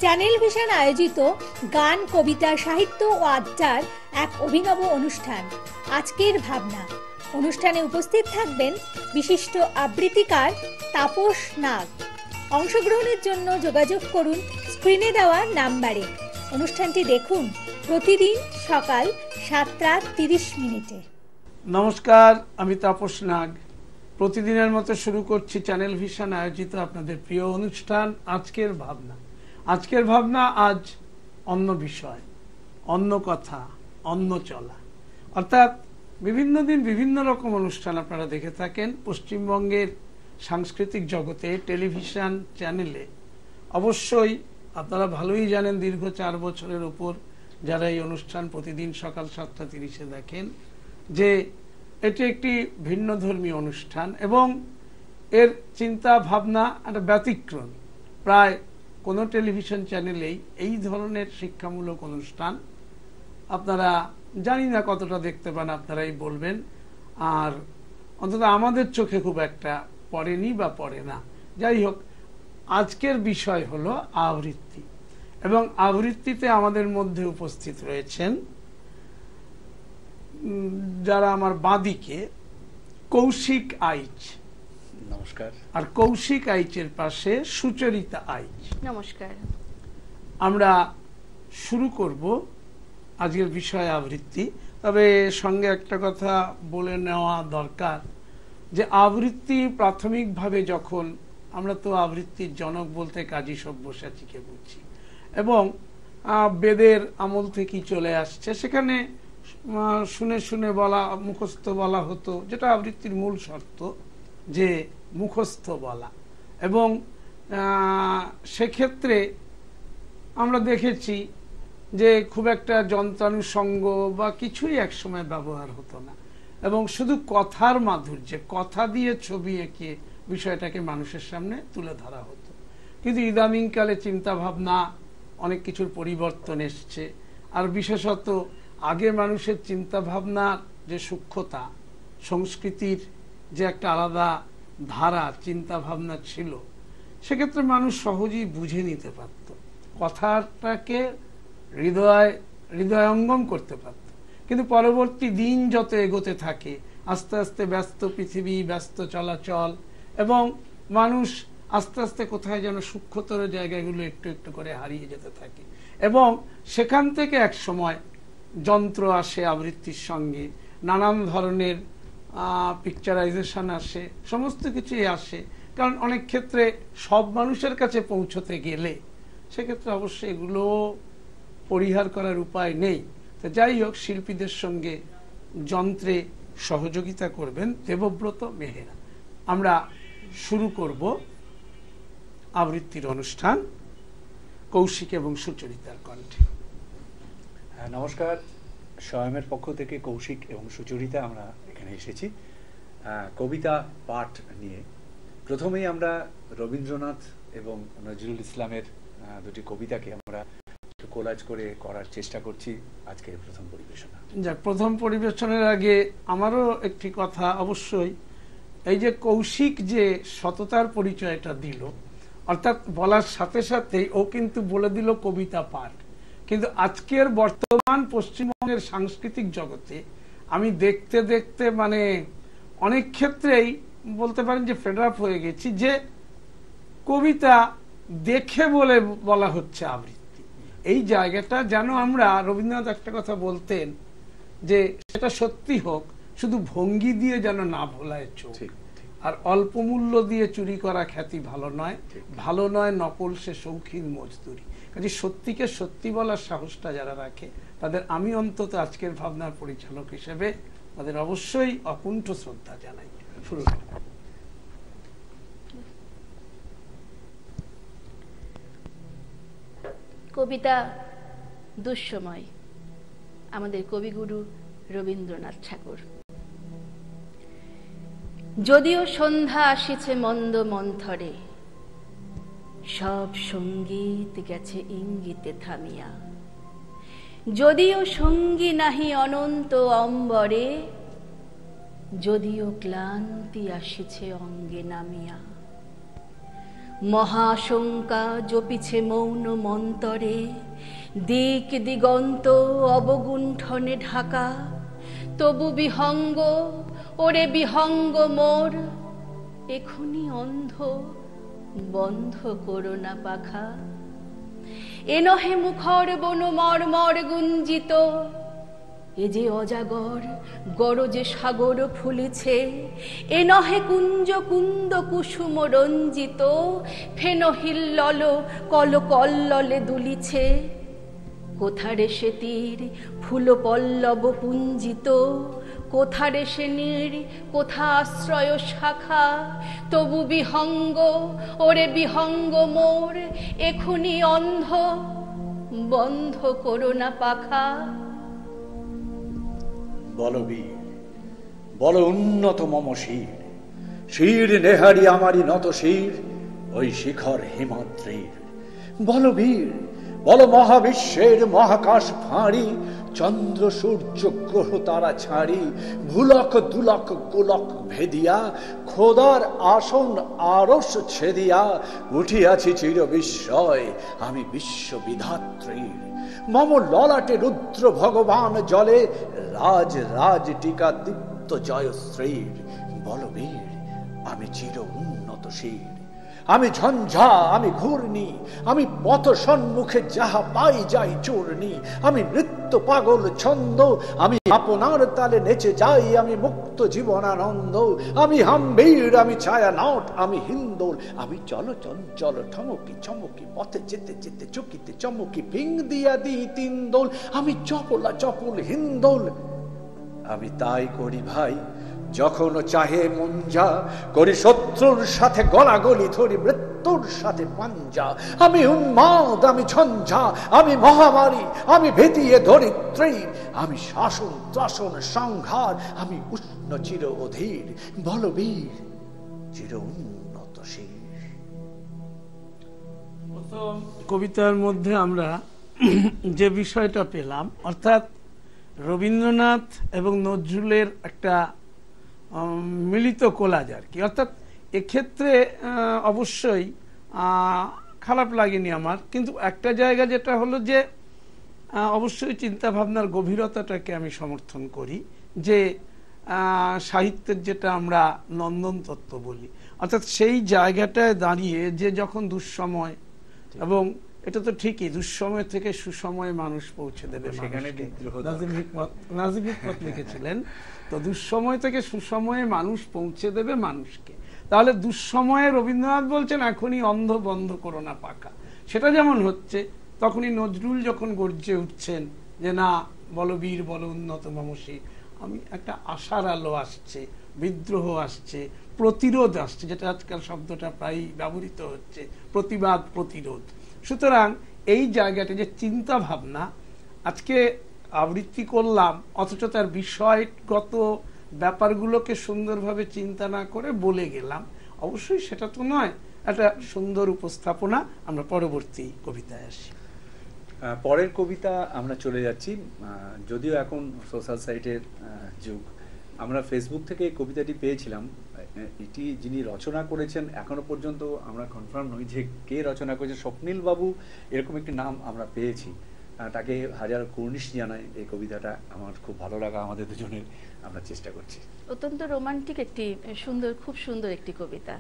Channel vision আয়োজিত গান, কবিতা, সাহিত্য ও আড্ডার এক অভিনব অনুষ্ঠান আজকের ভাবনা। অনুষ্ঠানে উপস্থিত থাকবেন বিশিষ্ট আবৃত্তিকার তাপস নাগ। অংশগ্রহণের জন্য যোগাযোগ করুন স্ক্রিনে দেওয়া নাম্বারে। অনুষ্ঠানটি দেখুন প্রতিদিন সকাল 7:30। নমস্কার, আমি তাপস নাগ। প্রতিদিনের মতো শুরু করছি চ্যানেল ভিশন আয়োজিত আপনাদের প্রিয় অনুষ্ঠান আজকের ভাবনা। আজকের ভাবনা আজ অন্য বিষয়, অন্য কথা, অন্য চলা। অর্থাৎ বিভিন্ন দিন বিভিন্ন রকম অনুষ্ঠান আপনারা দেখে থাকেন পশ্চিমবঙ্গের সাংস্কৃতিক জগতে, টেলিভিশন চ্যানেলে। অবশ্যই আপনারা ভালোই জানেন, দীর্ঘ 4 বছরের উপর যারা এই অনুষ্ঠান প্রতিদিন সকাল 7:30 দেখেন, যে এটি একটি ভিন্ন ধর্মী অনুষ্ঠান এবং এর চিন্তা ভাবনা একটা ব্যতিক্রম। প্রায় কোনো টেলিভিশন চ্যানেলেই এই ধরনের শিক্ষামূলক অনুষ্ঠান আপনারা জানি না কতটা দেখতে পান, আপনারাই বলবেন। আর অন্তত আমাদের চোখে খুব একটা পড়েনি বা পড়ে না। যাই হোক, আজকের বিষয় হলো আবৃত্তি এবং আবৃত্তিতে আমাদের মধ্যে উপস্থিত রয়েছেন যারা আমার বাঁদিকে, কৌশিক আইচ। নমস্কার। আর কৌশিক আইচের পাশে সুচরিতা আইচ। নমস্কার। আমরা শুরু করব আজকের বিষয় আবৃত্তি। তবে সঙ্গে একটা কথা বলে নেওয়া দরকার, যে আবৃত্তি প্রাথমিকভাবে যখন আমরা তো আবৃত্তির জনক বলতে কাজী সব্যসাচীকে বুঝি এবং বেদের আমল থেকেই চলে আসছে। সেখানে শুনে শুনে বলা, মুখস্থ বলা হতো, যেটা আবৃত্তির মূল শর্ত, যে মুখস্থ বলা। এবং সেক্ষেত্রে আমরা দেখেছি যে খুব একটা যন্ত্রানুষঙ্গ বা কিছুই একসময় ব্যবহার হতো না এবং শুধু কথার মাধুর্যে, কথা দিয়ে ছবি এঁকে বিষয়টাকে মানুষের সামনে তুলে ধরা হতো। কিন্তু ইদানিংকালে চিন্তা ভাবনা অনেক কিছুর পরিবর্তন এসছে। আর বিশেষত আগে মানুষের চিন্তা ভাবনার যে সূক্ষ্মতা, সংস্কৃতির যে একটা আলাদা ধারা চিন্তা ভাবনা ছিল, সেক্ষেত্রে মানুষ সহজেই বুঝে নিতে পারত, কথাটাকে হৃদয়ঙ্গম করতে পারত। কিন্তু পরবর্তী দিন যত এগোতে থাকে, আস্তে আস্তে ব্যস্ত পৃথিবী, ব্যস্ত চলাচল এবং মানুষ আস্তে আস্তে কোথায় যেন সূক্ষ্মতর জায়গাগুলো একটু একটু করে হারিয়ে যেতে থাকে এবং সেখান থেকে এক সময় যন্ত্র আসে আবৃত্তির সঙ্গে, নানান ধরনের পিকচারাইজেশন আসে, সমস্ত কিছুই আসে। কারণ অনেক ক্ষেত্রে সব মানুষের কাছে পৌঁছতে গেলে সেক্ষেত্রে অবশ্যই এগুলো পরিহার করার উপায় নেই। তো যাই হোক, শিল্পীদের সঙ্গে যন্ত্রে সহযোগিতা করবেন দেবব্রত মেহেরা। আমরা শুরু করব আবৃত্তির অনুষ্ঠান কৌশিক এবং সুচরিতার কণ্ঠে। নমস্কার, স্বয়মের পক্ষ থেকে কৌশিক এবং সুচরিতা আমরা এখানে এসেছি কবিতা পাঠ নিয়ে। প্রথমেই আমরা রবীন্দ্রনাথ এবং নজরুল ইসলামের দুটি কবিতাকে আমরা কোলাজ করে করার চেষ্টা করছি আজকের প্রথম পরিবেশনা। যাক, প্রথম পরিবেশনের আগে আমারও একটি কথা। অবশ্যই এই যে কৌশিক যে সততার পরিচয়টা দিল, অর্থাৎ বলার সাথে সাথেই ও কিন্তু বলে দিল কবিতা পাঠ। কিন্তু আজকের বর্তমান পশ্চিমবঙ্গের সাংস্কৃতিক জগতে আমি দেখতে দেখতে মানে অনেক ক্ষেত্রেই বলতে পারেন যে ফেড আপ হয়ে গেছি, যে কবিতা দেখে বলা হচ্ছে আবৃত্তি। এই জায়গাটা যেন আমরা, রবীন্দ্রনাথ একটা কথা বলতেন, যে সেটা সত্যি হোক, শুধু ভঙ্গি দিয়ে যেন না ভোলায় চোখ, আর অল্প মূল্য দিয়ে চুরি করা খ্যাতি ভালো নয়, ভালো নয় নকল সে শৌখিন মজদুরি। কাজে সত্যিকে সত্যি বলার সাহসটা যারা রাখে তাদের আমি অন্তত আজকের ভাবনার পরিচালক হিসেবে তাদের অবশ্যই অকুণ্ঠ শ্রদ্ধা জানাই। শুরু কবিতা দুঃসময়, আমাদের কবিগুরু রবীন্দ্রনাথ ঠাকুর। যদিও সন্ধ্যা আসিছে মন্দ মন্থরে, সব সঙ্গীত গেছে ইঙ্গিতে থামিয়া। যদিও সঙ্গী নাহি অনন্ত অম্বরে, যদিও ক্লান্তি আসিছে অঙ্গে নামিয়া। মহাশঙ্কা জপিছে মৌন মন্তরে, দিক দিগন্ত অবগুণ্ঠনে ঢাকা। তবু বিহঙ্গ, ওরে বিহঙ্গ মোর, এখনি অন্ধ, বন্ধ করো না পাখা। এ নহে মুখর বন মর্মর গুঞ্জিত, এ যে অজাগর গরজে সাগর ফুলিছে। এ নহে কুঞ্জ কুন্দ কুসুম রঞ্জিত, ফেন হিল্লল কল কল্ললে দুলিছে। কোথারে সে তীর ফুল পল্লব পুঞ্জিত, কোথারে সে নীড়, কোথা আশ্রয় শাখা। তবু বিহঙ্গ, ওরে বিহঙ্গ মোর, এখনি অন্ধ, বন্ধ করো না পাখা। বল বীর, বল উন্নত মম শির, শির নেহারি আমারি নত শির, ওই শিখর হিমাদ্রির। বল বীর, বল মহাবিশ্বের মহাকাশ ফাঁড়ি, চন্দ্র সূর্য গ্রহ তারা ছাড়ি। ভুলক দুলক গোলক ভেদিয়া, খোদার আসন আরশ ছেদিয়া। উঠিয়াছি চির বিস্ময় আমি বিশ্ববিধাত্রীর। মম ললাটে রুদ্র ভগবান জলে, রাজ রাজ টিকা দীপ্ত জয়শ্রীর। বলবীর, আমি চির উন্নত শির, আমি ঝঞ্ঝা, আমি ঘূর্ণি, আমি পথ সম্মুখে যাহা পাই যাই চূর্ণি। আমি নৃত্য পাগল ছন্দ, আমি আপনার তালে নেচে যাই, আমি মুক্ত জীবনানন্দ। আমি হাম্বীর, আমি ছায়া নট, আমি হিন্দোল, আমি চল চঞ্চল ঠমকি চমকি, পথে যেতে যেতে চকিতে চমকি, ফিং দিয়া দিই তিন দোল। আমি চপলা চপল হিন্দোল, আমি তাই করি ভাই যখন চাহে মন যা। করি শত্রুর সাথে গলাগলি, ধরি মৃত্যুর সাথে পাঞ্জা। আমি উন্মাদ, আমি ঝঞ্ঝা, আমি মহামারী, আমি ভেতিয়ে ধরিত্রী। আমি শাসন ত্রাসন সংহার, আমি উষ্ণ চির অধীর। বলবীর, চির উন্নত শির। প্রথম কবিতার মধ্যে আমরা যে বিষয়টা পেলাম, অর্থাৎ রবীন্দ্রনাথ এবং নজরুলের একটা মিলিত কোলাজ আর কি। অর্থাৎ এক্ষেত্রে অবশ্যই খারাপ লাগেনি আমার, কিন্তু একটা জায়গা যেটা হলো যে অবশ্যই চিন্তা ভাবনার গভীরতাটাকে আমি সমর্থন করি, যে সাহিত্যের যেটা আমরা নন্দন তত্ত্ব বলি, অর্থাৎ সেই জায়গাটায় দাঁড়িয়ে যে যখন দুঃসময়, এবং এটা তো ঠিকই, দুঃসময় থেকে সুসময়ে মানুষ পৌঁছে দেবে। নাজিম হিকমত লিখেছিলেন, তো দুঃসময় থেকে সুসময়ে মানুষ পৌঁছে দেবে মানুষকে। তাহলে দুঃসময়ে রবীন্দ্রনাথ বলছেন এখনই অন্ধ, বন্ধ করো না পাখা। সেটা যেমন হচ্ছে, তখনই নজরুল যখন গর্জে উঠছেন যে না, বলো বীর, বলো উন্নত মমসী, আমি একটা আশার আলো আসছে, বিদ্রোহ আসছে, প্রতিরোধ আসছে, যেটা আজকাল শব্দটা প্রায় ব্যবহৃত হচ্ছে, প্রতিবাদ, প্রতিরোধ। সুতরাং এই জায়গাটা যে চিন্তা ভাবনা আজকে আবৃত্তি করলাম, অথচ তার বিষয়গত ব্যাপারগুলোকে সুন্দরভাবে চিন্তা না করে বলে গেলাম, অবশ্যই সেটা তো নয়। একটা সুন্দর উপস্থাপনা। আমরা পরবর্তী কবিতায় আসি। পরের কবিতা আমরা চলে যাচ্ছি, যদিও এখন সোশ্যাল সাইটের যুগ। আমরা ফেসবুক থেকে এই কবিতাটি পেয়েছিলাম। এটি যিনি রচনা করেছেন এখনো পর্যন্ত আমরা কনফার্ম নই যে কে রচনা করেছে। স্বপ্নীল বাবু এরকম একটি নাম আমরা পেয়েছি, তাকে হাজার কুর্নিশ জানাই। এই কবিতাটা আমার খুব ভালো লাগা, আমাদের দুজনের, আমরা চেষ্টা করছি। অত্যন্ত রোমান্টিক একটি সুন্দর, খুব সুন্দর একটি কবিতা।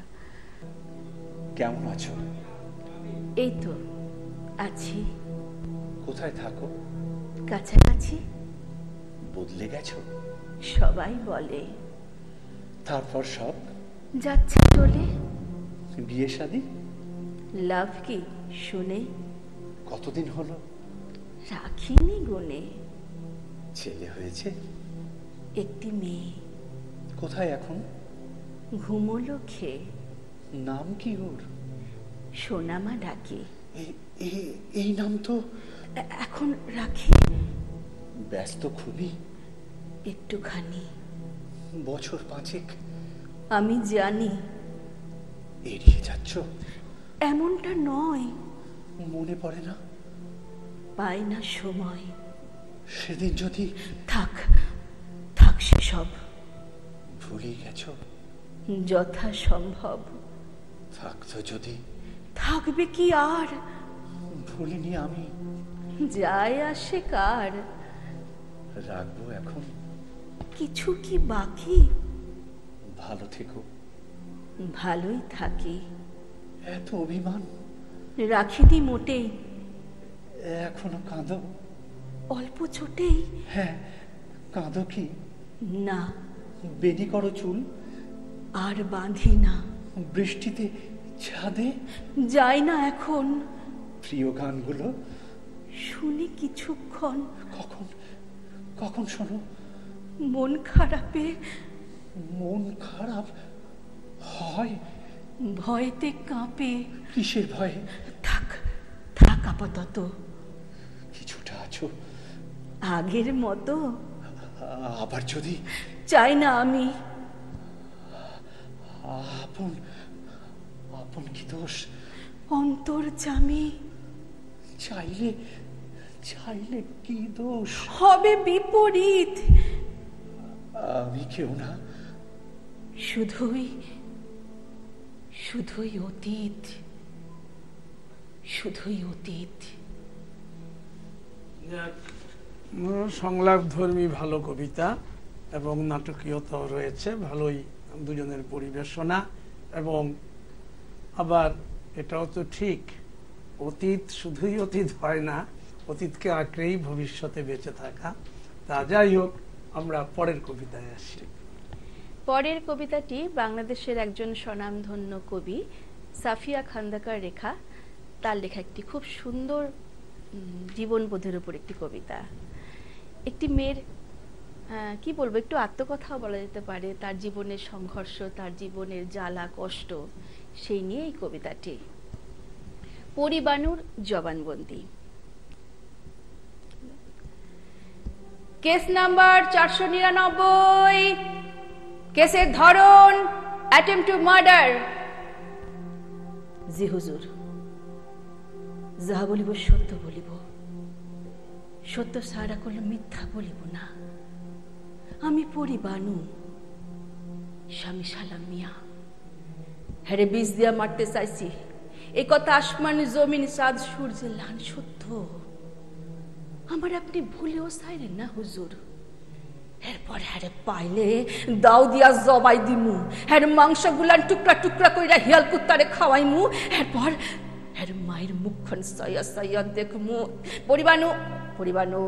কেমন আছো? এই তো আছি। কোথায় থাকো? কাছাকাছি। বদলে গেছো? সবাই বলে। তারপর সব যাচ্ছে চলে। বিয়ে শাদী? লাভ কি শুনে? কতদিন হলো? রাখিনি গুনে। ছেলে হয়েছে? একটি মেয়ে। কোথায় এখন? ঘুমোলো খেয়ে। নাম কি ওর? সোনামা ডাকে। এই নাম তো এখন রাখি। ব্যস্ত খুবই? একটুখানি। বছর 5 আমি জানি। এড়িয়ে যাচ্ছ? এমনটা নয়। মনে পড়ে না? পাই না সময়। সেদিন যদি থাক থাক সেসব। ভুলে গেছো? যথা সম্ভব। থাকতো যদি থাকবে কি আর? ভুলিনি আমি। যায় আসে কার? রাখবো এখন। কিছু কি বাকি? ভালো থেকো। ভালোই থাকি। এত অভিমান রাখিনি মোটেই। এখনো কাঁদো? অল্প ছোটেই। হ্যাঁ, কাঁদো কি? না, বেনি করো চুল? আর বাঁধি না। বৃষ্টিতে ছাদে যাই না এখন। প্রিয় গানগুলো শুনি কিছুক্ষণ। কখন কখন শোনো? মন খারাপে। মন খারাপ হয়? ভয়েতে কাঁপে। কিসের ভয়ে? থাক থাক আপাতত। কিছুটা আছো? আগের মতো? আবার যদি? চাই না আমি। আপন আপন কি দোষ? অন্তর্যামী। চাইলে চাইলে কি দোষ? হবে বিপরীত। আমি কেউ না। শুধুই শুধুই অতীত। শুধুই অতীত। সংলাপ ধর্মী ভালো কবিতা এবং নাটকীয়তাও রয়েছে, ভালোই দুজনের পরিবেশনা। এবং আবার এটাও তো ঠিক, অতীত শুধুই অতীত হয় না, অতীতকে আঁকড়েই ভবিষ্যতে বেঁচে থাকা। তা যাই হোক, আমরা পরের কবিতায় আসি। পরের কবিতাটি বাংলাদেশের একজন স্বনামধন্য কবি সাফিয়া খান্দাকার লেখা। তার লেখা একটি খুব সুন্দর জীবনবোধের উপর একটি কবিতা। একটি মেয়ের কি বলবো, একটু আত্মকথাও বলা যেতে পারে, তার জীবনের সংঘর্ষ, তার জীবনের জ্বালা কষ্ট, সেই নিয়ে এই কবিতাটি। পরিবানুর জবানবন্দি। কেস নাম্বার 499, কেসের ধরন অ্যাটেম্পট টু মার্ডার। জি হুজুর, যাহা বলিব সত্য বলিব, সত্য সারা করলে মিথ্যা বলিব না। আমি পরিবানু, স্বামী সালাম মিয়া। হ্যারে বীজ দিয়া মারতে চাইছি, এ কথা আসমান জমিন চাঁদ সূর্যের লান সত্য। আমার আপনি ভুলেও চাইলেন না হুজুর। এরপর হ্যারে পাইলে দাও দিয়া জবাই দিমু, হ্যার মাংস গুলান টুকরা টুকরা কইরা হিয়াল কুত্তারে খাওয়াইমু। এরপর হ্যার মায়ের মুখখান সাইয়া সাইয়া দেখমু। পরিবানু, পরিবানু,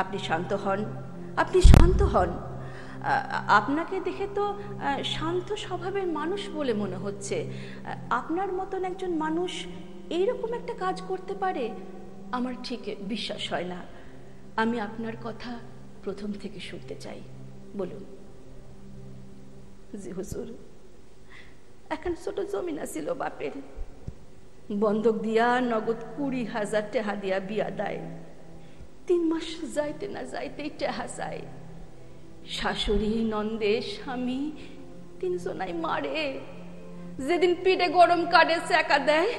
আপনি শান্ত হন, আপনি শান্ত হন। আপনাকে দেখে তো শান্ত স্বভাবের মানুষ বলে মনে হচ্ছে। আপনার মতন একজন মানুষ এইরকম একটা কাজ করতে পারে আমার ঠিক বিশ্বাস হয় না। আমি আপনার কথা প্রথম থেকে শুনতে চাই, বলুন। জি হুজুর, এখন ছোট জমিন ছিল বাপের, বন্ধক দিয়া নগদ 20,000 টাকা দিয়া বিয়া দেয়। 3 মাস যাইতে না যাইতেই টাকা চায়। শাশুড়ি, নন্দে, স্বামী 3 জনাই মারে। যেদিন পিঠে গরম কাটে চেকা দেয়,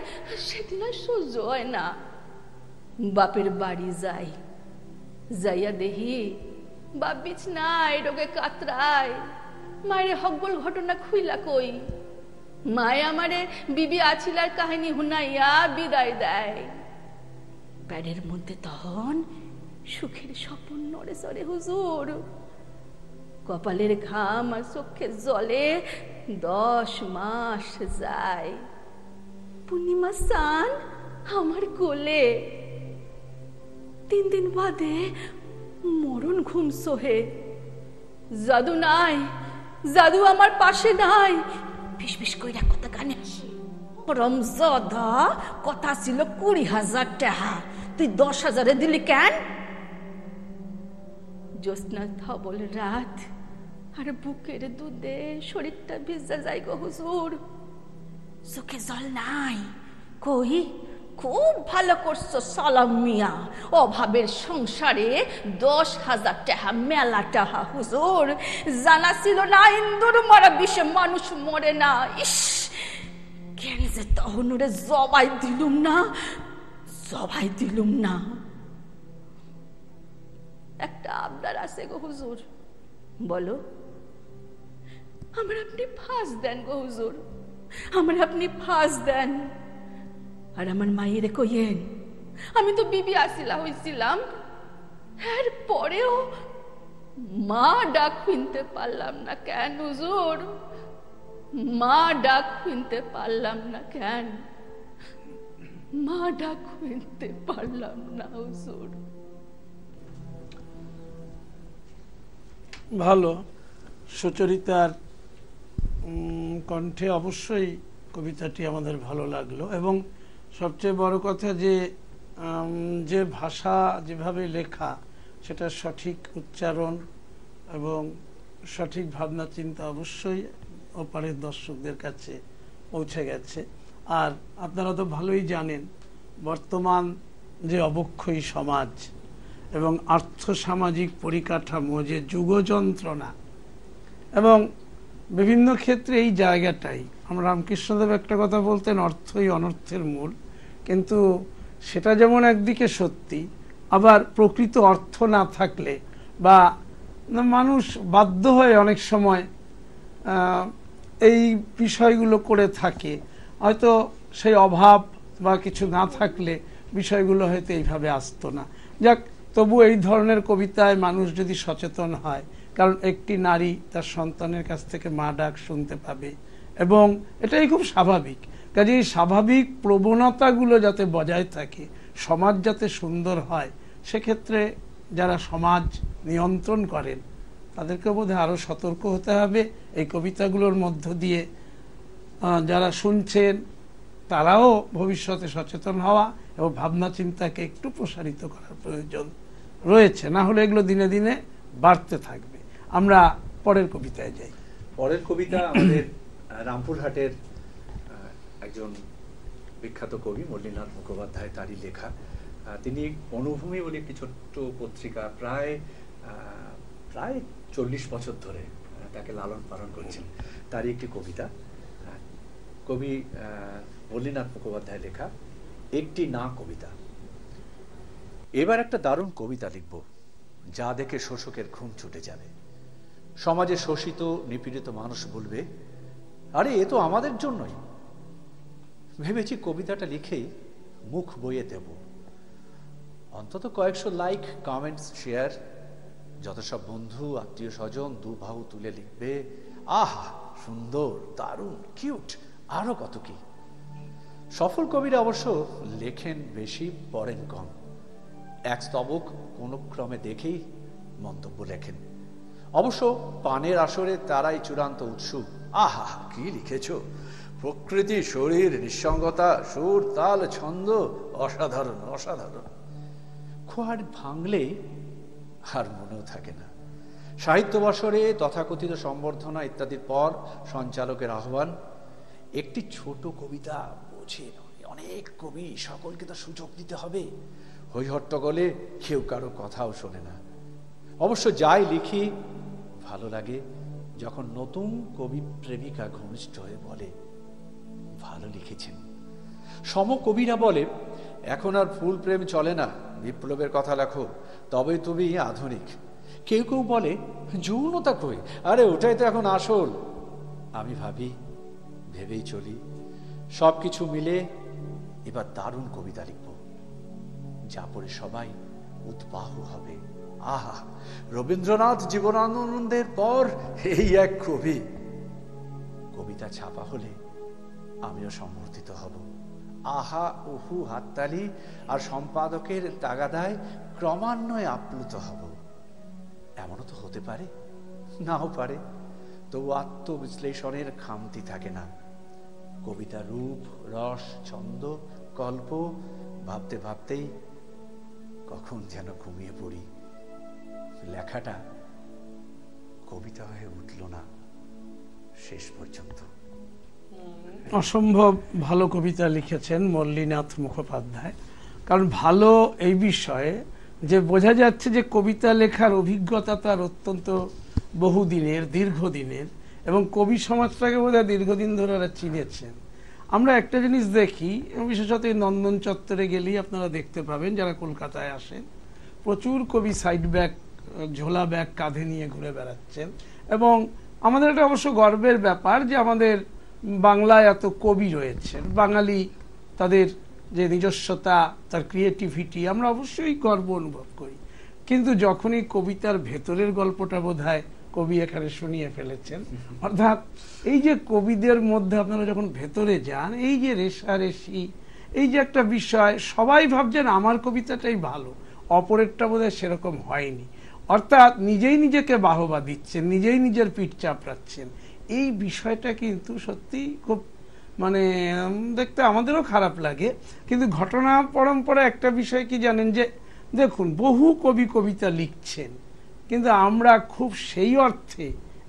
সেদিন আর সহ্য হয় না। বাপের বাড়ি যাই, যাইয়া দেহি বাপ বিছনায় রোগে কাতরায়। মায়ের হকবল ঘটনা খুইলা কই, মায়ে আমারে বিবি আছিলার কাহিনী হুনাইয়া বিদায় দেয়। প্যাডের মধ্যে তখন সুখের স্বপ্ন নড়ে চড়ে হুজুর। কপালের ঘাম আর চোখের জলে 10 মাস যায়। পূর্ণিমা চাঁদ আমার কোলে, 3 দিন বাদে মরণ ঘুম সোহে। জাদু নাই, জাদু আমার পাশে নাই। বিশ বিশ কইরা কথা গানে রমজাদা কথা ছিল 20,000 টাকা, তুই 10,000 দিলি কেন? জ্যোৎস্না ধবল রাত আর বুকের দুধে শরীরটা ভিজা যায় গো হুজুর। চোখে জল নাই। কই, খুব ভালো করছো সালাম মিয়া, অভাবের সংসারে 10,000 টাকা মেলা টাকা হুজুর। জানা ছিল না ইন্দুর মারা বিষে মানুষ মরে না। ইস, কেন যে তখন ওরে জবাই দিলুম না, জবাই দিলুম না। একটা আবদার আছে গো হুজুর। বলো। আমার আপনি ফাঁস দেন গো হুজুর, আমার আপনি ফাঁস দেন। আর আমার মায়েরে কইয়েন আমি তো বিবি আসিলা হইছিলাম, এর পরেও মা ডাক শুনতে পারলাম না কেন হুজুর? মা ডাক শুনতে পারলাম না কেন? মা ডাক শুনতে পারলাম না হুজুর। ভালো, সুচরিতার কণ্ঠে অবশ্যই কবিতাটি আমাদের ভালো লাগলো, এবং সবচেয়ে বড় কথা যে ভাষা যেভাবে লেখা সেটা সঠিক উচ্চারণ এবং সঠিক ভাবনা চিন্তা অবশ্যই ওপারের দর্শকদের কাছে পৌঁছে গেছে। আর আপনারা তো ভালোই জানেন বর্তমান যে অবক্ষয়ী সমাজ এবং আর্থসামাজিক পরিকাঠামো, যে যুগযন্ত্রণা, এবং বিভিন্ন ক্ষেত্রে এই জায়গাটাই, আমরা রামকৃষ্ণদেব একটা কথা বলতেন, অর্থই অনর্থের মূল। কিন্তু সেটা যেমন একদিকে সত্যি, আবার প্রকৃত অর্থ না থাকলে বা মানুষ বাধ্য হয়ে অনেক সময় এই বিষয়গুলো করে থাকে, হয়তো সেই অভাব বা কিছু না থাকলে বিষয়গুলো হয়তো এইভাবে আসতো না। যাক, তবু এই ধরনের কবিতায় মানুষ যদি সচেতন হয়, কারণ একটি নারী তার সন্তানের কাছ থেকে মা ডাক শুনতে পাবে, এবং এটাই খুব স্বাভাবিক। কাজে এই স্বাভাবিক প্রবণতাগুলো যাতে বজায় থাকে, সমাজ যাতে সুন্দর হয়, সেক্ষেত্রে যারা সমাজ নিয়ন্ত্রণ করেন তাদেরকে বোধহয় আরও সতর্ক হতে হবে। এই কবিতাগুলোর মধ্য দিয়ে যারা শুনছেন তারাও ভবিষ্যতে সচেতন হওয়া এবং ভাবনা চিন্তাকে একটু প্রসারিত করার প্রয়োজন রয়েছে, না হলে এগুলো দিনে দিনে বাড়তে থাকবে। আমরা পরের কবিতায় যাই। পরের কবিতা আমাদের রামপুরহাটের একজন বিখ্যাত কবি মল্লিনাথ মুখোপাধ্যায়, তারই লেখা। তিনি বনভূমি বলে একটি ছোট্ট পত্রিকা প্রায় 40 বছর ধরে তাকে লালন পালন করছেন, তারই একটি কবিতা। কবি মল্লিনাথ মুখোপাধ্যায় লেখা একটি না কবিতা। এবার একটা দারুণ কবিতা লিখব, যা দেখে শোষকের ঘুম ছুটে যাবে। সমাজে শোষিত নিপীড়িত মানুষ বলবে, আরে এ তো আমাদের জন্যই। ভেবেছি কবিতাটা লিখেই মুখ বইয়ে দেব, অন্তত কয়েকশো লাইক, কমেন্টস, শেয়ার। যত সব বন্ধু আত্মীয় স্বজন দু বাহু তুলে লিখবে, আহা সুন্দর, দারুণ, কিউট, আরো কত কি। সফল কবিরা অবশ্য লেখেন বেশি, পড়েন কম। এক স্তবক কোন ক্রমে দেখেই মন্তব্য লেখেন। অবশ্য পানের আসরে তারাই চূড়ান্ত উৎসুক, আহা কি লিখেছ, প্রকৃতি, শরীর, নিঃসঙ্গতা, সুর, তাল, ছন্দ, অসাধারণ অসাধারণ। খোয়ার ভাঙলে আর মনেও থাকে না। সাহিত্য বর্ষরে তথাকথিত সম্বর্ধনা ইত্যাদির পর সঞ্চালকের আহ্বান, একটি ছোট কবিতা বোঝে অনেক কবি, সকলকে তো সুযোগ দিতে হবে। হইহট্টগোলে কেউ কারো কথাও শোনে না। অবশ্য যাই লিখি ভালো লাগে যখন নতুন কবি প্রেমিকা ঘনিষ্ঠ হয়ে বলে, ভালো লিখেছেন। সমকবিরা বলে, এখন আর ফুল প্রেম চলে না, বিপ্লবের কথা লেখো, তবে তুমি আধুনিক। কেউ কেউ বলে, যৌনতা কই, আরে ওটাই তো এখন আসল। আমি ভাবি, ভেবেই চলি, সবকিছু মিলে এবার দারুণ কবিতা লিখব, যা পড়ে সবাই উদ্বাহু হবে। আহা, রবীন্দ্রনাথ জীবনানন্দের পর এই এক কবি। কবিতা ছাপা হলে আমিও সম্বর্ধিত হব। আহা উহু হাততালি আর সম্পাদকের তাগাদায় ক্রমান্বয়ে আপ্লুত হব। এমনও তো হতে পারে, নাও পারে, তবু আত্মবিশ্লেষণের খামতি থাকে না। কবিতা রূপ, রস, ছন্দ, কল্প ভাবতে ভাবতেই কখন যেন ঘুমিয়ে পড়ি। লেখাটা কবিতা হয়ে উঠল না শেষ পর্যন্ত। অসম্ভব ভালো কবিতা লিখেছেন মল্লিনাথ মুখোপাধ্যায়। কারণ ভালো এই বিষয়ে যে বোঝা যাচ্ছে যে কবিতা লেখার অভিজ্ঞতা তার অত্যন্ত বহুদিনের, দীর্ঘদিনের, এবং কবি সমাজটাকে বোধহয় দীর্ঘদিন ধরে ওরা চিনেছেন। আমরা একটা জিনিস দেখি, বিশেষত এই নন্দন চত্বরে গেলেই আপনারা দেখতে পাবেন, যারা কলকাতায় আসেন, প্রচুর কবি সাইড ব্যাগ, ঝোলা ব্যাগ কাঁধে নিয়ে ঘুরে বেড়াচ্ছেন। এবং আমাদের এটা অবশ্য গর্বের ব্যাপার যে আমাদের বাংলায় এত কবি রয়েছেন। বাঙালি তাদের যে নিজস্বতা, তার ক্রিয়েটিভিটি, আমরা অবশ্যই গর্ব অনুভব করি। কিন্তু যখনই কবিতার ভেতরের গল্পটা বোধহয় কবি এখানে শুনিয়ে ফেলেছেন, অর্থাৎ এই যে কবিদের মধ্যে আপনারা যখন ভেতরে যান, এই যে রেশারেশি, এই যে একটা বিষয়, সবাই ভাবছেন আমার কবিতাটাই ভালো, অপরেরটা বোধহয় সেরকম হয়নি। অর্থাৎ নিজেই নিজেকে বাহবা দিচ্ছেন, নিজেই নিজের পিঠ চাপড়াচ্ছেন। এই বিষয়টা কিন্তু সত্যি খুব মানে দেখতে আমাদেরও খারাপ লাগে। কিন্তু ঘটনা পরম্পরা একটা বিষয় কি জানেন, যে দেখুন বহু কবি কবিতা লিখছেন, কিন্তু আমরা খুব সেই অর্থে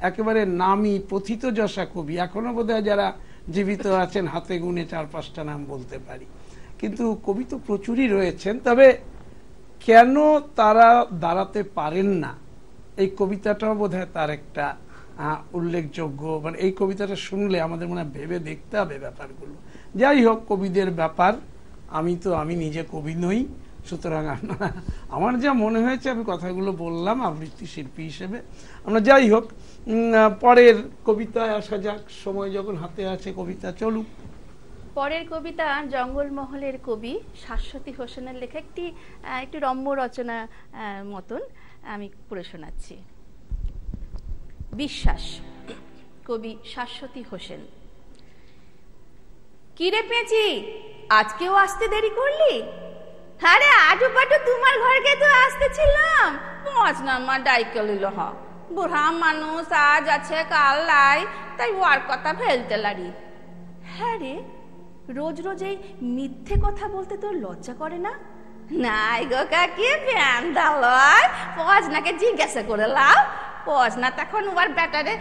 একেবারে নামী পথিতযশা কবি এখনো বোধহয় যারা জীবিত আছেন হাতে গুনে 4-5টা নাম বলতে পারি। কিন্তু কবি তো প্রচুরই রয়েছেন, তবে কেন তারা দাঁড়াতে পারেন না, এই কবিতাটাও বোধহয় তার একটা উল্লেখযোগ্য, মানে এই কবিতাটা শুনলে আমাদের মনে হয় ভেবে দেখতে হবে ব্যাপারগুলো। যাই হোক, কবিদের ব্যাপার, আমি নিজে কবি নই, সুতরাং আমার যা মনে হয়েছে আমি কথাগুলো বললাম আবৃত্তি শিল্পী হিসেবে। আমরা যাই হোক পরের কবিতায় আসা যাক, সময় যখন হাতে আছে কবিতা চলুক। পরের কবিতা জঙ্গলমহলের কবি শাশ্বতী হোসেনের লেখা একটি রম্য রচনা মতন আমি পড়ে শোনাচ্ছি। বিশ্বাস, কবি শাশ্বতী হোসেন। কিরে পেঁচি, আজকেও আসতে দেরি করলি? আরে আজু পাটু তোমার ঘরকে তো আসতেছিলাম, 5 নাম্বার ডাইকে লিল। বুড়া মানুষ আজ আছে কাল লাই, তাই ওর কথা ফেলতে লারি। হ্যাঁ রে, রোজ রোজ এই মিথ্যে কথা বলতে তোর লজ্জা করে না? নাই গো কাকি, প্যান্ডা লয়, পজনাকে জিজ্ঞাসা করে লাও। পজনা তখন ওর ব্যাটারে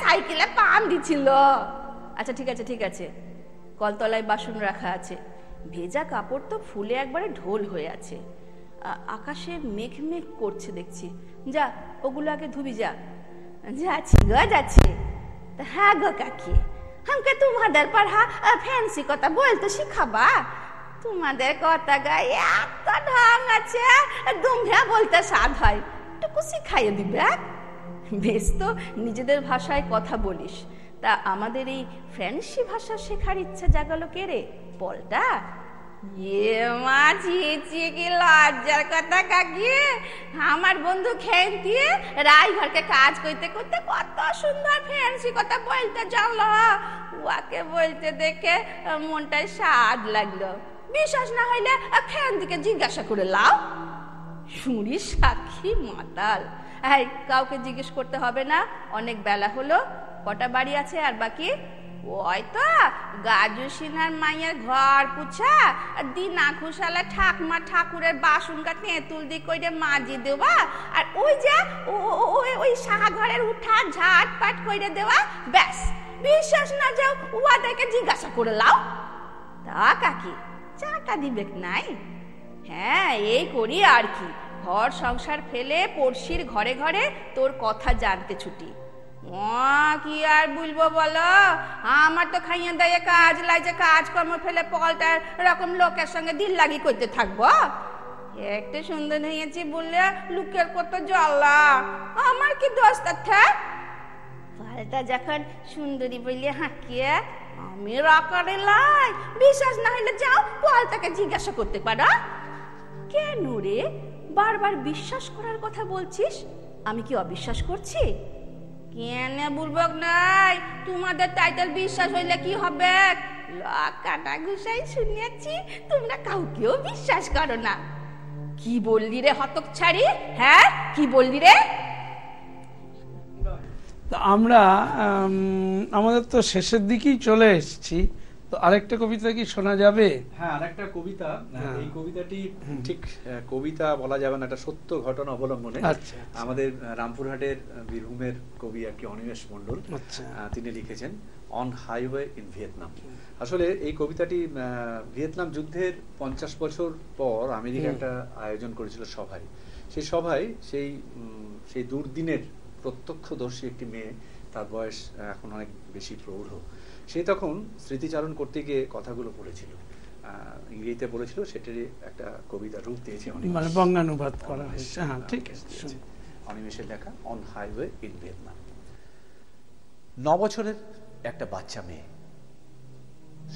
সাইকেলে পাম দিছিল। আচ্ছা ঠিক আছে, কলতলায় বাসন রাখা আছে, ভেজা কাপড় তো ফুলে একবারে ঢোল হয়ে আছে, আকাশে মেঘ মেঘ করছে দেখছি। যা ওগুলো আগে ধুবি যা। যাচ্ছি। হ্যাঁ গো কাকি, हमके तुम्हाদের পড়া ফ্যান্সি কথা বলতে শিখাবা? তোমাদের কথা গায়ে এত ঢং আছে, দুমড়া বলতে স্বাদ হয়, একটু শিখাইয়ে দিবে। বেশ তো নিজেদের ভাষায় কথা বলিস, তা আমাদের এই ফ্যান্সি ভাষা শেখার ইচ্ছা জাগালো কে রে? পলটা? মা ছি কি লজ্জার কথা কাকি। আমার বন্ধু খেন দিয়ে রায়ঘরকে কাজ করতে করতে কত সুন্দর ফ্যান্সি কথা বলতে জানলো, ওকে বলতে দেখে মনটায় স্বাদ লাগলো। বিশ্বাস না হইলে ফ্যান দিকে জিজ্ঞাসা করে লাও। শুনি সাক্ষী মাতাল। এই কাউকে জিজ্ঞেস করতে হবে না, অনেক বেলা হলো। কটা বাড়ি আছে আর বাকি? ওই তো গাজু সিনার মায়ের ঘর পুছা, দিনা খুশালা ঠাকমা ঠাকুরের বাসনটা তেঁতুল দি কইরে মাজি দেওয়া, আর ওই যে ওই সাহা ঘরের উঠা ঝাটপাট কইরে দেওয়া, ব্যাস। বিশ্বাস না যাও ওদেরকে জিজ্ঞাসা করে লাও। তা কাকি চাটা দিবে নাই? হ্যাঁ এই করি আর কি, ঘর সংসার ফেলে পড়শির ঘরে ঘরে তোর কথা জানতে ছুটি। কি আর বলবো বলো, আমার তো খাইয়ে দাইয়ে কাজ লাগছে, কাজকর্ম ফেলে পলটার রকম লোকের সঙ্গে দিল লাগি করতে থাকবো? একটু সুন্দর হয়েছি বললে লোকের কত জ্বালা, আমার কি দোষ থাকে? পাল্টা যখন সুন্দরী বললে হাঁকিয়ে আমি রাকারে লাই। বিশ্বাস না হইলে যাও পাল্টাকে জিজ্ঞাসা করতে পারো। কেন রে বারবার বিশ্বাস করার কথা বলছিস? আমি কি অবিশ্বাস করছি? কেন বলবো নাই, তোমাদের টাইটেল বিশ্বাস হইলে কি হবে? কাটা গুসাই শুনিয়েছি তোমরা কাউকেও বিশ্বাস করো না। কি বললি রে হতচ্ছাড়ি? হ্যাঁ কি বললি রে? আমরা আমাদের তো শেষের দিকেই চলে এসেছি, তো আরেকটা কবিতা কি শোনা যাবে? হ্যাঁ, আরেকটা কবিতা। এই কবিতাটি ঠিক কবিতা বলা যাবে না, একটা সত্য ঘটনা অবলম্বনে। আমাদের রামপুরহাটের বীরভূমের কবি আর কি অনিমেষ মণ্ডল, তিনি লিখেছেন অন হাইওয়ে ইন ভিয়েতনাম। আসলে এই কবিতাটি ভিয়েতনাম যুদ্ধের 50 বছর পর আমেরিকা একটা আয়োজন করেছিল সভায়। সেই সভায় সেই দুর্দিনের প্রত্যক্ষদর্শী একটি মেয়ে, তার বয়স এখন অনেক বেশি প্রৌঢ়, সে তখন স্মৃতিচারণ করতে গিয়ে কথাগুলো বলেছিল, ইংরেজিতে বলেছিল, সেটারই একটা কবিতার রূপ দিয়েছে, মানে বঙ্গানুবাদ করা হয়েছে। হ্যাঁ ঠিক আছে, অনিমেষের লেখা অন হাইওয়ে ইন ভিয়েতনাম। 9 বছরের একটা বাচ্চা মেয়ে,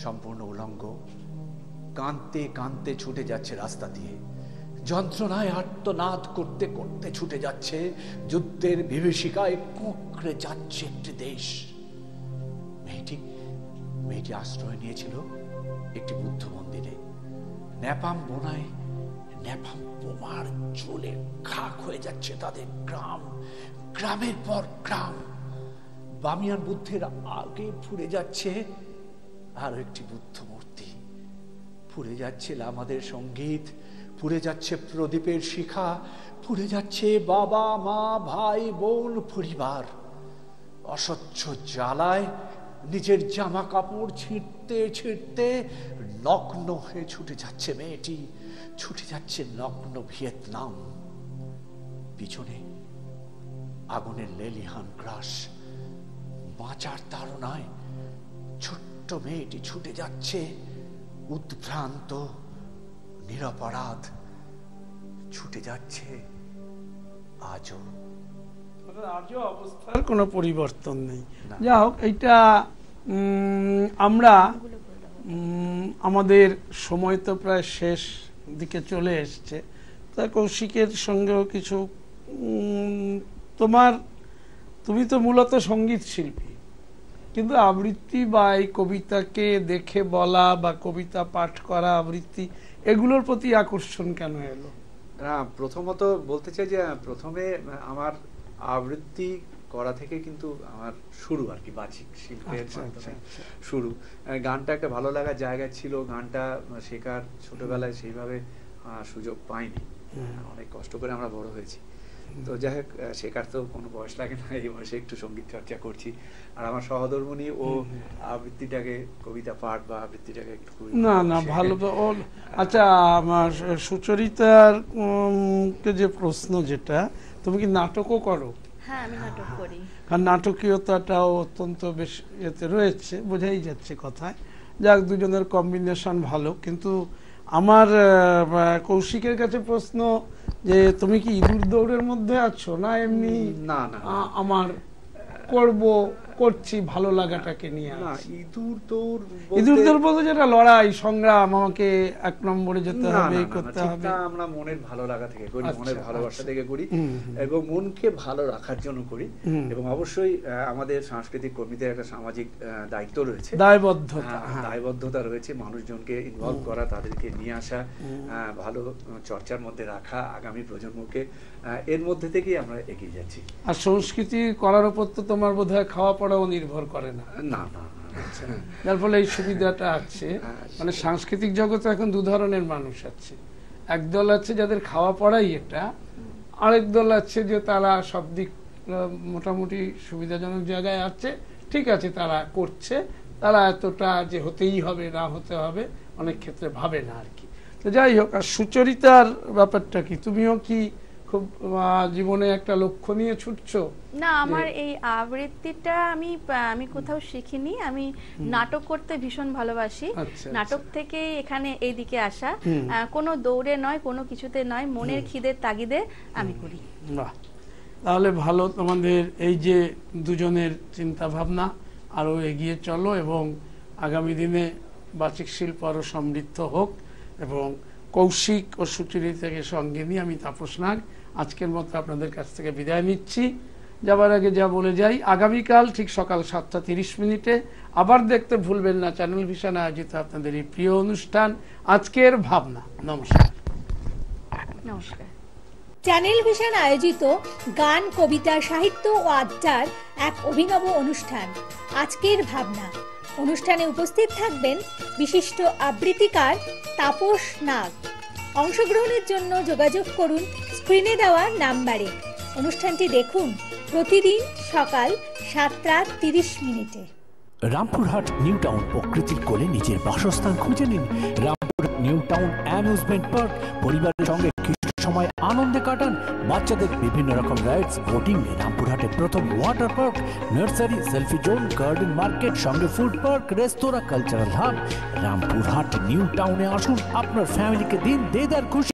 সম্পূর্ণ উলঙ্গ, কাঁদতে কাঁদতে ছুটে যাচ্ছে রাস্তা দিয়ে, যন্ত্রণায় আর্তনাদ করতে করতে ছুটে যাচ্ছে, যুদ্ধের বিভীষিকায় কুঁকড়ে যাচ্ছে একটি দেশ। মেয়েটি আশ্রয় নিয়েছিল একটি বুদ্ধ মন্দিরে। নেপাম বোনায় নেপাম বোমার জ্বলে খাক হয়ে যাচ্ছে তাদের গ্রাম, গ্রামের পর গ্রাম। বামিয়ান বুদ্ধের আগে পুড়ে যাচ্ছে আরো একটি বুদ্ধ মূর্তি, পুড়ে যাচ্ছে আমাদের সঙ্গীত, পুড়ে যাচ্ছে প্রদীপের শিখা, পুড়ে যাচ্ছে বাবা মা ভাই বোন পরিবার। অসহ্য জ্বালায় নিজের জামা কাপড় ছিঁড়তে ছিঁড়তে নগ্ন হয়ে ছুটে যাচ্ছে মেয়েটি, ছুটে যাচ্ছে নগ্ন ভিয়েতনাম। পিছনে আগুনের লেলিহান গ্রাস, বাঁচার তাড়নায় ছোট্ট মেয়েটি ছুটে যাচ্ছে উদ্ভ্রান্ত নিরপরাধ, ছুটে যাচ্ছে আজও অবস্থার কোনো পরিবর্তন নেই। যা হোক, এইটা আমরা আমাদের সময় তো প্রায় শেষ দিকে চলে এসছে। তা কৌশিকের সঙ্গেও কিছু, তুমি তো মূলত সঙ্গীত শিল্পী, কিন্তু আবৃত্তি বা এই কবিতাকে দেখে বলা বা কবিতা পাঠ করা, আবৃত্তি, এগুলোর প্রতি আকর্ষণ কেন এলো? প্রথমত বলতে চাই যে প্রথমে আমার আবৃত্তি করা থেকে কিন্তু আমার শুরু আর কি, বাচিক শিল্পের শুরু। গানটা একটা ভালো লাগার জায়গা ছিল, গানটা শেখার ছোটবেলায় সেইভাবে সুযোগ পাইনি, অনেক কষ্ট করে আমরা বড় হয়েছি। তো যাই হোক, শেখার তো কোনো বয়স লাগে না, এই বয়সে একটু সঙ্গীত চর্চা করছি। আর আমার সহধর্মিণী ও আবৃত্তিটাকে, কবিতা পাঠ বা আবৃত্তিটাকে একটু না ভালো। আচ্ছা, আমার সুচরিতার যে প্রশ্ন, যেটা তুমি কি নাটকও করো? হ্যাঁ, আমি নাটক করি। কারণ নাটকীয়তাটাও অত্যন্ত বেশ এতে রয়েছে, বোঝাই যাচ্ছে কথায়। যাক, দুজনের কম্বিনেশন ভালো। কিন্তু আমার কৌশিকের কাছে প্রশ্ন যে তুমি কি ইঁদুর দৌড়ের মধ্যে আছো, না এমনি না আমার করছি ভালো লাগাটাকে নিয়ে? ইঁদুর দৌড় বলতে যেটা লড়াই সংগ্রাম, আমাকে এক নম্বরে যেতে হবে, করতে হবে, আমরা মনের ভালো লাগা থেকে করি, মনের ভালোবাসা থেকে করি এবং মনকে ভালো রাখার জন্য করি। এবং অবশ্যই আমাদের সাংস্কৃতিক কর্মীদের একটা সামাজিক দায়িত্ব রয়েছে, দায়বদ্ধতা রয়েছে, মানুষজনকে ইনভলভ করা, তাদেরকে নিয়ে আসা, ভালো চর্চার মধ্যে রাখা আগামী প্রজন্মকে। এর মধ্যে থেকেই আমরা এগিয়ে যাচ্ছি। আর সংস্কৃতি করার উপর তো তোমার বোধহয় খাওয়া পড়াও নির্ভর করে না? না, যার ফলে এই সুবিধাটা আছে। মানে সাংস্কৃতিক জগতে এখন দু ধরনের মানুষ আছে। একদল আছে যাদের খাওয়া পড়াই এটা, আরেক দল আছে যে তারা সব দিক মোটামুটি সুবিধাজনক জায়গায় আছে, ঠিক আছে, তারা করছে, তারা এতটা যে হতেই হবে না হতে হবে অনেক ক্ষেত্রে ভাবে না আর কি। তো যাই হোক, আর সুচরিতার ব্যাপারটা কি? তুমিও কি খুব জীবনে একটা লক্ষ্য নিয়ে ছুটছো? না, আমার এই আবৃত্তিটা আমি কোথাও শিখিনি। আমি নাটক করতে ভীষণ ভালোবাসি। নাটক থেকে এখানে এইদিকে আসা, কোনো দৌড়ে নয়, কোনো কিছুতে নয়, মনের খিদের তাগিদে আমি করি। বাহ, তাহলে ভালো। তোমাদের এই যে দুজনের চিন্তা ভাবনা আরো এগিয়ে চলো এবং আগামী দিনে বাচিক শিল্প আরো সমৃদ্ধ হোক। এবং কৌশিক ও সুচরিতাকে সঙ্গে নিয়ে আমি তাপস নাগ আজকের মতো আপনাদের কাছ থেকে বিদায় নিচ্ছি। যাবার আগে যা বলে যাই, আগামীকাল ঠিক সকাল 7:30 আবার দেখতে ভুলবেন না চ্যানেল ভিশন আয়োজিত আপনাদের এই প্রিয় অনুষ্ঠান আজকের ভাবনা। নমস্কার। নমস্কার। চ্যানেল ভিশন আয়োজিত গান, কবিতা, সাহিত্য ও আড্ডার এক অভিনব অনুষ্ঠান আজকের ভাবনা। অনুষ্ঠানে উপস্থিত থাকবেন বিশিষ্ট আবৃত্তিকার তাপস নাগ। অংশগ্রহণের জন্য যোগাযোগ করুন স্ক্রিনে দেওয়া নাম্বারে। অনুষ্ঠানটি দেখুন প্রতিদিন সকাল 7:30। রামপুরহাট নিউ টাউন প্রকৃতির কোলে নিজের বাসস্থান খুঁজে নিন। Rampurhat new town amusement park, পরিবারের সঙ্গে সময় আনন্দে কাটান। বাচ্চাদের বিভিন্ন রকম রাইডস, বোটিং, রামপুরহাটের প্রথম water park, nursery, selfie zone, garden market, সঙ্গে ফুড পার্ক, রেস্তোরাঁ, কালচারাল হাব। রামপুরহাট নিউ টাউনে আসুন, আপনার ফ্যামিলিকে দিন দেদার খুশি।